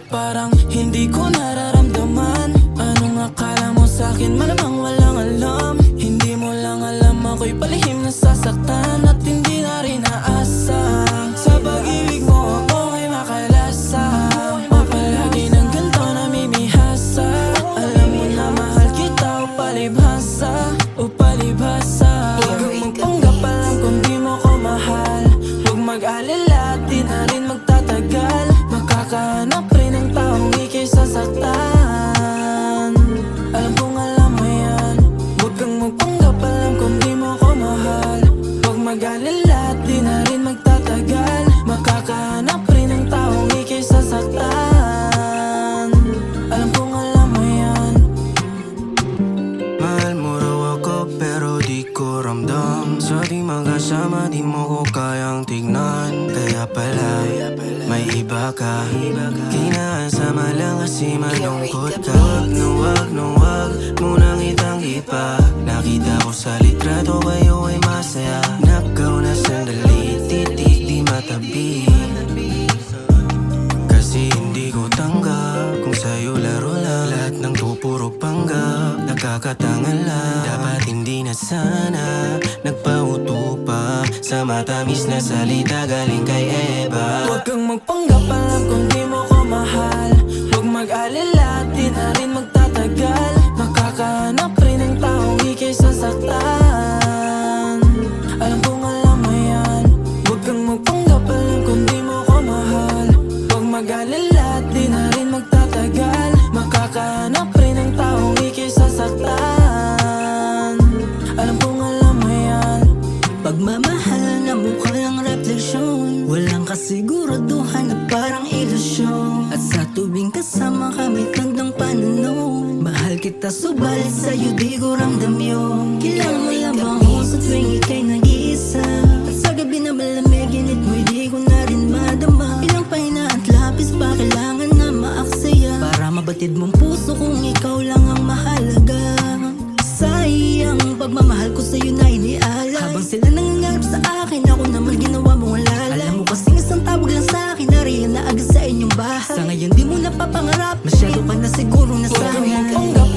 Bakit parang hindi ko nararamdaman? Anong akala mo sa'kin? Malamang walang alam. Hindi mo lang alam ako'y palihim na sasaktan at hindi na rin aasa. Sa pag-ibig mo ako'y makalasa, o palagi ng ganito namimihasa. Alam mo na mahal kita o palibhasa, o palibhasa. Huwag kang magpanggap, alam kung di mo ko mahal. Huwag mag-alala, di na rin magtatagal. Makakahanap rin ng taong ika'y sasaktan. Alam kong alam mo yan. Huwag kang magpanggap, alam kung di mo ko mahal. Huwag mag-alala, di na rin magtatagal. Makakahanap rin ng taong ika'y sasaktan. Alam kong alam mo yan. Mahal mo raw ako pero di ko ramdam. Sa di magkasama di mo ko kayang tignan. Kaya pala may iba ka. Kinasama lang kasi malungkot ka. Wag mo nang itanggi pa. Nakita ko sa litrato kayo ay masaya. Nakaw na sandali, titik di matabi. Kasi hindi ko tanggap kung sa'yo laro lang. Lahat ng to puro panggap, nakakatangal lang. Dapat hindi na sana nagpauto pa sa matamis na salita galing kay Eva. Huwag kang magpanggap, alam kung di mo ko mahal. Huwag mag-alala, di na rin magtatagal. Makakahanap rin ng taong ika'y sasaktan. Alam kong alam mo yan. Huwag kang magpanggap, alam kung di mo ko mahal. Huwag mag-alala, di na rin magtatagal. Makakahanap rin ng taong ika'y sasaktan. Alam kong alam mo yan. Pagmamahal na mukha lang refleksyon, walang kasiguraduhan na parang ilusyon. At sa tuwing kasama kami tandang pananaw, mahal kita subalit sa'yo di ko ramdam yun. Kailangan mo lamang ako sa tuwing ika'y nag-iisa. At sa gabi na malamig init mo'y di ko na rin madama. Ilang pahinga at lapis pa kailangan na maaksaya, para mabatid mong puso kung ikaw lang ang mahalaga. Sayang pagmamahal ko sa'yo na inialay. Habang sila nangangarap sa akin, ako naman ginawa mong alalay. Alam mo kasing isang tawag lang sa akin, nariyan na agad sa inyong bahay. Sa ngayon di mo napapangarap, masyado ka na sigurong Huwag kang nasanay. magpanggap,